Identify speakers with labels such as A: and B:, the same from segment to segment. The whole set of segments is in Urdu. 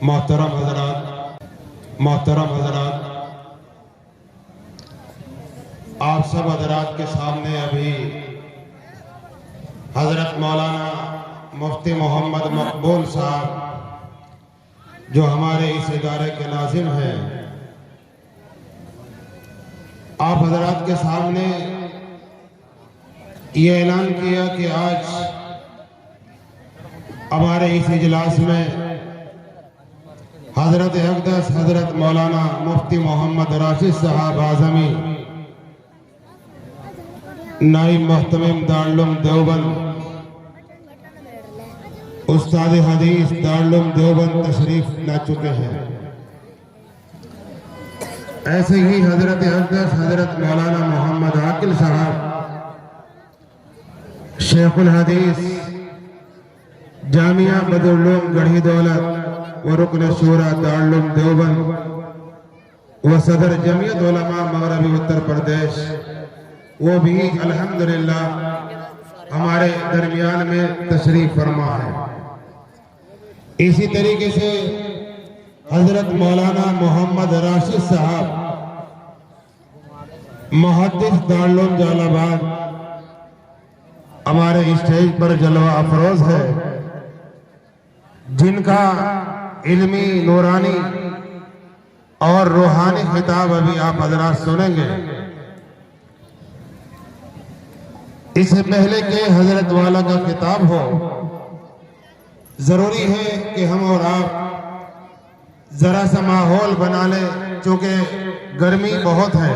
A: محترم حضرات، آپ سب حضرات کے سامنے ابھی حضرت مولانا مفتی محمد مقبول صاحب جو ہمارے اس ادارے کے ناظم ہیں، آپ حضرات کے سامنے یہ اعلان کیا کہ آج ہمارے اس اجلاس میں حضرت اقدس حضرت مولانا مفتی محمد راشد صاحب اعظمی نائب محتمم دارالعلوم دیوبند، استاد حدیث دارالعلوم دیوبند تشریف لا چکے ہیں۔ ایسے ہی حضرت اقدس حضرت مولانا محمد عاقل صاحب شیخ الحدیث جامعہ بدرالعلوم گڑھی دولت و رکن شورا دارالعلوم دیوبند و صدر جمعیت علماء مغربی اتر پردیش، وہ بھی الحمدللہ ہمارے درمیان میں تشریف فرما ہے۔ اسی طریقے سے حضرت مولانا محمد راشد صاحب محدث دارالعلوم جلال آباد ہمارے اسٹیج پر جلوہ افروز ہے، جن کا علمی، نورانی اور روحانی خطاب ابھی آپ حضرات سنیں گے۔ اس سے پہلے کہ حضرت والا کا خطاب ہو، ضروری ہے کہ ہم اور آپ ذرا سا ماحول بنا لیں، چونکہ گرمی بہت ہے،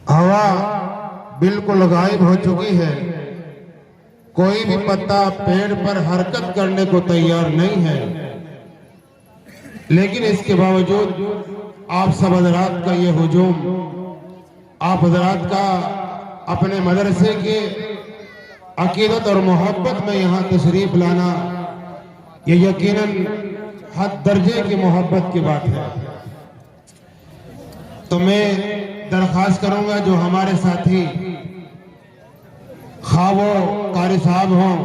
A: ہوا بالکل غائب ہو چکی ہے، کوئی بھی پتا پیڑ پر حرکت کرنے کو تیار نہیں ہے، لیکن اس کے باوجود آپ سب حضرات کا یہ ہجوم، آپ حضرات کا اپنے مدرسے کے عقیدت اور محبت میں یہاں تشریف لانا، یہ یقیناً حد درجے کی محبت کی بات ہے۔ تو میں درخواست کروں گا جو ہمارے ساتھی خواہ وہ قاری صاحب ہوں،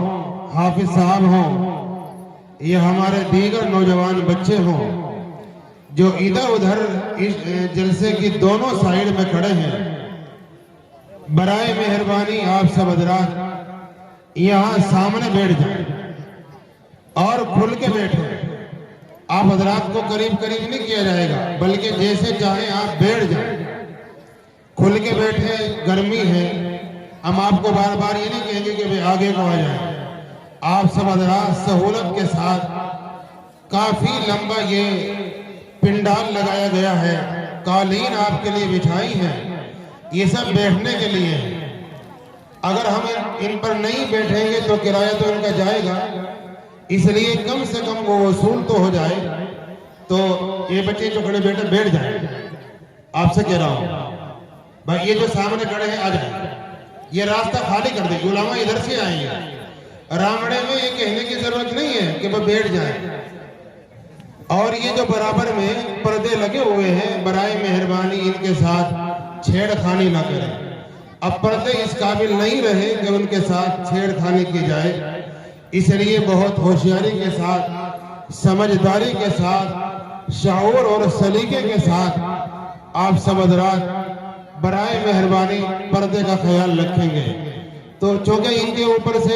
A: حافظ صاحب ہوں، یہ ہمارے دیگر نوجوان بچے ہوں جو ادھر ادھر اس جلسے کی دونوں سائیڈ میں کھڑے ہیں، برائے مہربانی آپ سب حضرات یہاں سامنے بیٹھ جائیں اور کھل کے بیٹھیں۔ آپ حضرات کو قریب قریب نہیں کیا جائے گا، بلکہ جیسے چاہیں آپ بیٹھ جائیں، کھل کے بیٹھیں۔ گرمی ہے، ہم آپ کو بار بار یہ نہیں کہیں گے کہ آگے کو آ جائیں۔ آپ سب حضرات سہولت کے ساتھ کافی لمبا یہ پنڈال لگایا گیا ہے، قالین آپ کے لیے بچھائی ہے، یہ سب بیٹھنے کے لیے ہے۔ اگر ہم ان پر نہیں بیٹھیں گے تو کرایہ تو ان کا جائے گا، اس لیے کم سے کم وہ وصول تو ہو جائے۔ تو یہ بچے جو کھڑے بیٹھے بیٹھ جائیں، آپ سے کہہ رہا ہوں بھائی، یہ جو سامنے کھڑے ہیں آ جائیں، یہ راستہ خالی کر دیں، علماء ادھر سے آئیں گے۔ رامڑے میں یہ کہنے کی ضرورت نہیں ہے کہ وہ بیٹھ جائیں۔ اور یہ جو برابر میں پردے لگے ہوئے ہیں، برائے مہربانی ان کے ساتھ چھیڑ خانی نہ کریں۔ اب پردے اس قابل نہیں رہے کہ ان کے ساتھ چھیڑ خانی کی جائے، اس لیے بہت ہوشیاری کے ساتھ، سمجھداری کے ساتھ، شعور اور سلیقے کے ساتھ آپ سب حضرات برائے مہربانی پردے کا خیال رکھیں گے۔ تو چونکہ ان کے اوپر سے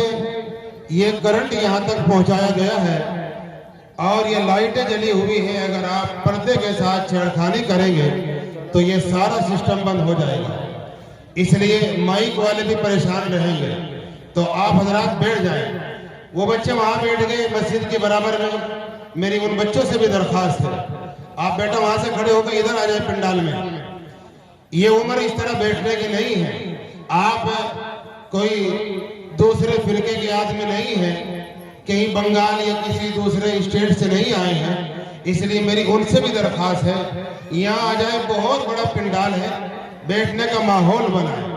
A: یہ کرنٹ یہاں تک پہنچایا گیا ہے اور یہ لائٹیں جلی ہوئی ہیں، اگر آپ پردے کے ساتھ چھیڑ خانی کریں گے تو یہ سارا سسٹم بند ہو جائے گا، اس لیے مائک والے بھی پریشان رہیں گے۔ تو آپ حضرات بیٹھ جائیں۔ وہ بچے وہاں بیٹھ گئے مسجد کے برابر میں، میری ان بچوں سے بھی درخواست ہے، آپ بیٹا وہاں سے کھڑے ہو کے ادھر آ جائیں پنڈال میں۔ یہ عمر اس طرح بیٹھنے کی نہیں ہے، آپ کوئی دوسرے فرقے کے آدمی نہیں ہیں، کہیں بنگال یا کسی دوسرے اسٹیٹ سے نہیں آئے ہیں، اس لیے میری ان سے بھی درخواست ہے یہاں آ جائے، بہت بڑا پنڈال ہے، بیٹھنے کا ماحول بنائیں،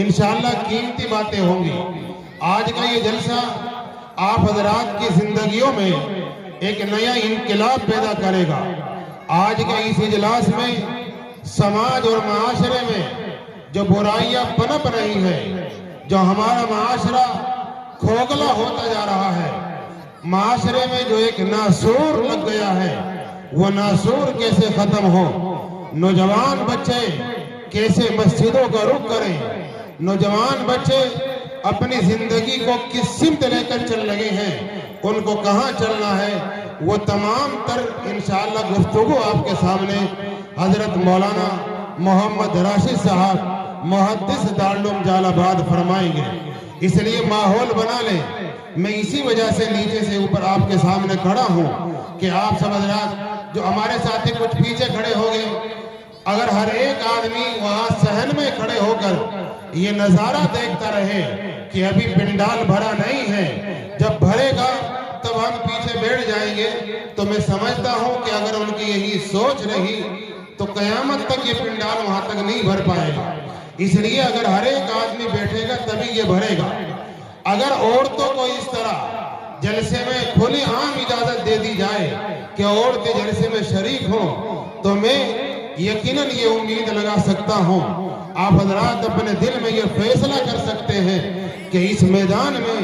A: انشاءاللہ قیمتی باتیں ہوں گی۔ آج کا یہ جلسہ آپ حضرات کی زندگیوں میں ایک نیا انقلاب پیدا کرے گا۔ آج کے اس اجلاس میں سماج اور معاشرے میں جو برائیاں پنپ رہی ہیں، جو ہمارا معاشرہ کھوکھلا ہوتا جا رہا ہے، معاشرے میں جو ایک ناسور لگ گیا ہے وہ ناسور کیسے ختم ہو، نوجوان بچے کیسے مسجدوں کا رخ کریں، نوجوان بچے اپنی زندگی کو کس سمت لے کر چل رہے ہیں، ان کو کہاں چلنا ہے، وہ تمام تر انشاءاللہ گفتگو آپ کے سامنے حضرت مولانا محمد راشد صاحب محدث دارالعلوم جلال آباد فرمائیں گے۔ اس لیے ماحول بنا لیں۔ میں اسی وجہ سے نیچے سے اوپر آپ کے سامنے کھڑا ہوں کہ آپ سب حضرات جو ہمارے ساتھی کچھ پیچھے کھڑے ہو گئے، اگر ہر ایک آدمی وہاں صحن میں کھڑے ہو کر یہ نظارہ دیکھتا رہے کہ ابھی پنڈال بھرا نہیں ہے، جب بھرے گا تب ہم پیچھے بیٹھ جائیں گے، تو میں سمجھتا ہوں کہ اگر ان کی یہی سوچ رہی تو قیامت تک یہ پنڈال وہاں تک نہیں بھر پائے گا۔ اس لیے اگر ہر ایک آدمی بیٹھے گا تبھی یہ بھرے گا۔ اگر عورتوں کو اس طرح جلسے میں کھلی عام اجازت دے دی جائے کہ عورتیں جلسے میں شریک ہوں تو میں یقیناً یہ امید لگا سکتا ہوں، آپ حضرات اپنے دل میں یہ فیصلہ کر سکتے ہیں کہ اس میدان میں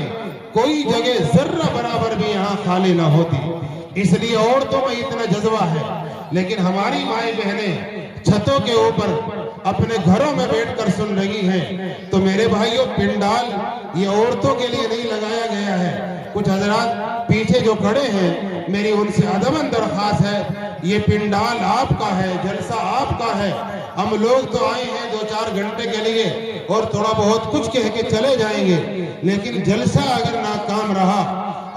A: کوئی جگہ ذرہ برابر بھی یہاں خالی نہ ہوتی۔ اس لیے عورتوں میں اتنا جذبہ ہے، لیکن ہماری مائیں بہنیں چھتوں کے اوپر اپنے گھروں میں بیٹھ کر سن رہی ہیں، تو میرے بھائیوں پنڈال یہ عورتوں کے لیے نہیں لگایا گیا ہے۔ کچھ حضرات پیچھے جو کھڑے ہیں، میری ان سے ادباً درخواست ہے، یہ پنڈال آپ کا ہے، جلسہ آپ کا ہے۔ ہم لوگ تو آئے ہیں 2-4 گھنٹے کے لیے اور تھوڑا بہت کچھ کہہ کے چلے جائیں گے، لیکن جلسہ اگر ناکام رہا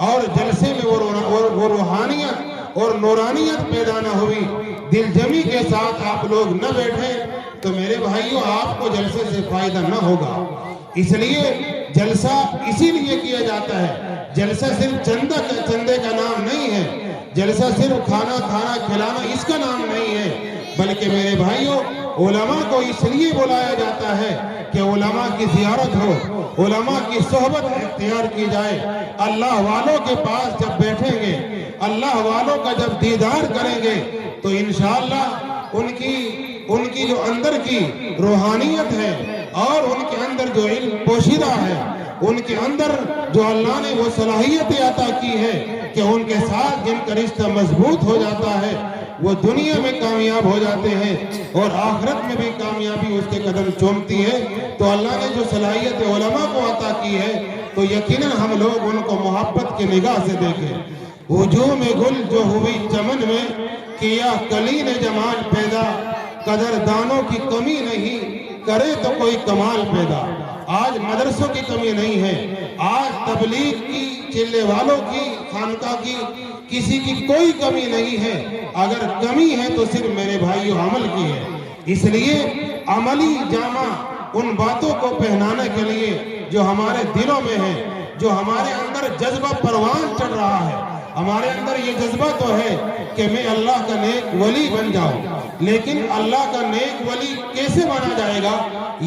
A: اور جلسے میں وہ روحانیت اور نورانیت پیدا نہ ہوئی، دل جمی کے ساتھ آپ لوگ نہ بیٹھے تو میرے بھائیوں آپ کو جلسے سے فائدہ نہ ہوگا۔ اس لیے جلسہ اسی لیے کیا جاتا ہے، جلسہ صرف چندے کا نام نہیں ہے، جلسہ صرف کھانا کھلانا اس کا نام نہیں ہے، بلکہ میرے بھائیوں علماء کو اس لیے بلایا جاتا ہے کہ علماء کی زیارت ہو، علماء کی صحبت اختیار کی جائے۔ اللہ والوں کے پاس جب بیٹھیں گے، اللہ والوں کا جب دیدار کریں گے تو انشاءاللہ ان کی جو اندر کی روحانیت ہے اور ان کے اندر جو علم پوشیدہ ہے، ان کے اندر جو اللہ نے وہ صلاحیت عطا کی ہے کہ ان کے ساتھ جن کا رشتہ مضبوط ہو جاتا ہے وہ دنیا میں کامیاب ہو جاتے ہیں اور آخرت میں بھی کامیابی اس کے قدم چومتی ہے۔ تو اللہ نے جو صلاحیت علماء کو عطا کی ہے تو یقیناً ہم لوگ ان کو محبت کی نگاہ سے دیکھیں۔ ہجوم گل جو ہوئی چمن میں، کیا کلی نے جمال پیدا، قدردانوں کی کمی نہیں، کرے تو کوئی کمال پیدا۔ آج مدرسوں کی کمی نہیں ہے، آج تبلیغ کی، چلے والوں کی، خانقاہ کی، کسی کی کوئی کمی نہیں ہے۔ اگر کمی ہے تو صرف میرے بھائیو عمل کی ہے۔ اس لیے عملی جامہ ان باتوں کو پہنانے کے لیے جو ہمارے دلوں میں ہے، جو ہمارے اندر جذبہ پروان چڑھ رہا ہے، ہمارے اندر یہ جذبہ تو ہے کہ میں اللہ کا نیک ولی بن جاؤں، لیکن اللہ کا نیک ولی کیسے بنا جائے گا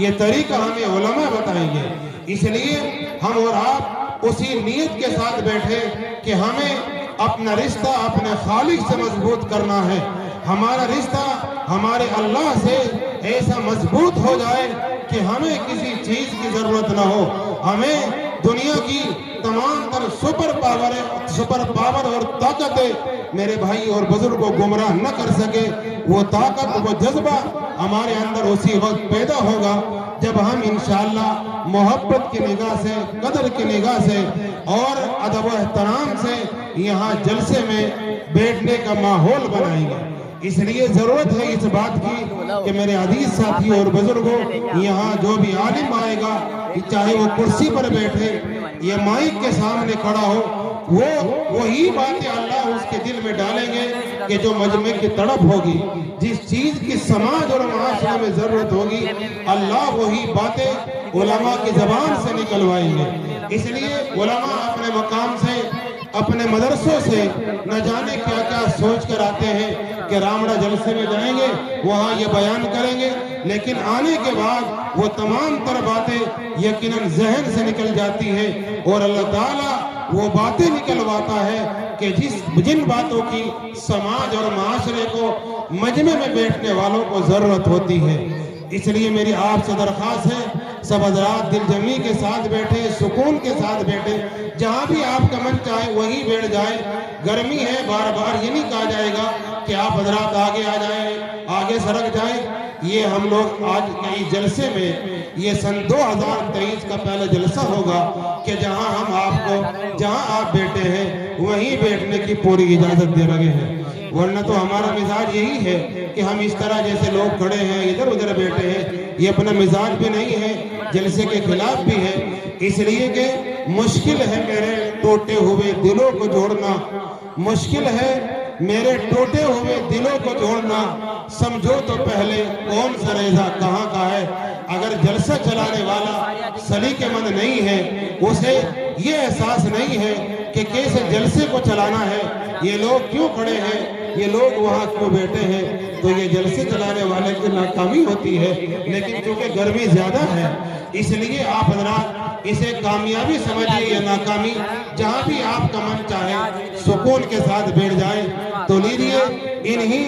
A: یہ طریقہ ہمیں علماء بتائیں گے۔ اس لیے ہم اور آپ اسی نیت کے ساتھ بیٹھے کہ ہمیں اپنا رشتہ اپنے خالق سے مضبوط کرنا ہے، ہمارا رشتہ ہمارے اللہ سے ایسا مضبوط ہو جائے کہ ہمیں کسی چیز کی ضرورت نہ ہو، ہمیں دنیا کی تمام تر سپر پاور اور طاقتیں میرے بھائی اور بزرگوں کو گمراہ نہ کر سکے۔ وہ طاقت وہ جذبہ ہمارے اندر اسی وقت پیدا ہوگا جب ہم انشاءاللہ محبت کی نگاہ سے، قدر کی نگاہ سے اور ادب و احترام سے یہاں جلسے میں بیٹھنے کا ماحول بنائیں گے۔ اس لیے ضرورت ہے اس بات کی کہ میرے عزیز ساتھی اور بزرگوں، یہاں جو بھی عالم آئے گا چاہے وہ کرسی پر بیٹھے یا مائک کے سامنے کھڑا ہو، وہی باتیں اللہ اس کے دل میں ڈالیں گے کہ جو مجمع کی تڑپ ہوگی، جس چیز کی سماج اور معاشرے میں ضرورت ہوگی، اللہ وہی باتیں علماء کی زبان سے نکلوائیں گے۔ اس لیے علماء اپنے مقام سے، اپنے مدرسوں سے نہ جانے کیا کیا سوچ کر آتے ہیں کہ رامڑا جلسے میں جائیں گے، وہاں یہ بیان کریں گے، لیکن آنے کے بعد وہ تمام تر باتیں یقیناً ذہن سے نکل جاتی ہیں اور اللہ تعالیٰ وہ باتیں نکلواتا ہے کہ جن باتوں کی سماج اور معاشرے کو مجمع میں بیٹھنے والوں کو ضرورت ہوتی ہے۔ اس لیے میری آپ سے درخواست ہے سب حضرات دل جمی کے ساتھ بیٹھے، سکون کے ساتھ بیٹھے، جہاں بھی آپ کا من چاہے وہیں بیٹھ جائے۔ گرمی ہے، بار بار یہ نہیں کہا جائے گا کہ آپ حضرات آگے آ جائیں، آگے سرک جائیں۔ یہ ہم لوگ آج کئی جلسے میں، یہ سن 2023 کا پہلا جلسہ ہوگا کہ جہاں ہم آپ کو، جہاں آپ بیٹھے ہیں وہیں بیٹھنے کی پوری اجازت دے رہے ہیں، ورنہ تو ہمارا مزاج یہی ہے کہ ہم اس طرح جیسے لوگ کھڑے ہیں ادھر ادھر بیٹھے ہیں، یہ اپنا مزاج بھی نہیں ہے، جلسے کے خلاف بھی ہے۔ اس لیے کہ مشکل ہے میرے ٹوٹے ہوئے دلوں کو جوڑنا، مشکل ہے میرے ٹوٹے ہوئے دلوں کو جوڑنا۔ سمجھو تو پہلے کون سا ریزہ کہاں کا ہے۔ اگر جلسہ چلانے والا سلیقہ مند نہیں ہے، اسے یہ احساس نہیں ہے کہ کیسے جلسے کو چلانا ہے، یہ لوگ کیوں کھڑے ہیں، یہ لوگ وہاں کیوں بیٹھے ہیں، تو یہ جلسے چلانے والے کی ناکامی ہوتی ہے۔ لیکن چونکہ گرمی زیادہ ہے اس لیے آپ حضرات اسے کامیابی سمجھیے یا ناکامی، جہاں بھی آپ کا من چاہے سکون کے ساتھ بیٹھ جائیں۔ تو لیجیے انہی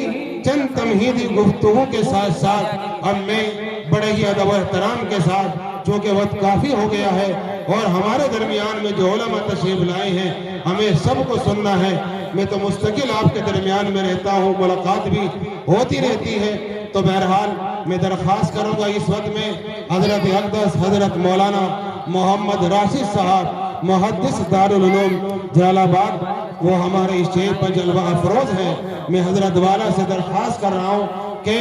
A: چند تمہیدی گفتگو کے ساتھ ساتھ ہم میں بڑے ہی ادب و احترام کے ساتھ، چونکہ وقت کافی ہو گیا ہے اور ہمارے درمیان میں جو علماء تشریف لائے ہیں ہمیں سب کو سننا ہے۔ میں تو مستقل آپ کے درمیان میں رہتا ہوں، ملاقات بھی ہوتی رہتی ہے، تو بہرحال میں درخواست کروں گا اس وقت میں حضرت اقدس حضرت مولانا محمد راشد صاحب محدث دارالعلوم جلال آباد، وہ ہمارے اسٹیج پر جلوہ افروز ہیں۔ میں حضرت والا سے درخواست کر رہا ہوں کہ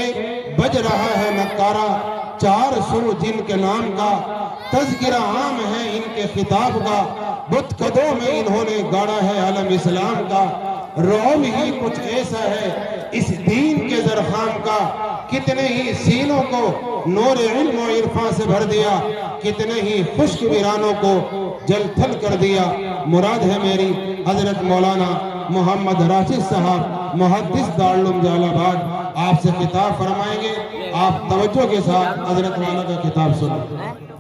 A: بج رہا ہے نکارہ 400 جن کے نام کا، تذکرہ عام ہے ان کے خطاب کا، بت قدوں میں انہوں نے گاڑا ہے علم اسلام کا، رعب ہی کچھ ایسا ہے اس دین کے زرخام کا، کتنے ہی سینوں کو نور علم و عرفان سے بھر دیا، کتنے ہی خشک ویرانوں کو جل تھل کر دیا۔ مراد ہے میری حضرت مولانا محمد راشد صاحب محدث دارالعلوم جلال آباد آپ سے خطاب فرمائیں گے۔ آپ توجہ کے ساتھ حضرت والا کا خطاب سنیں۔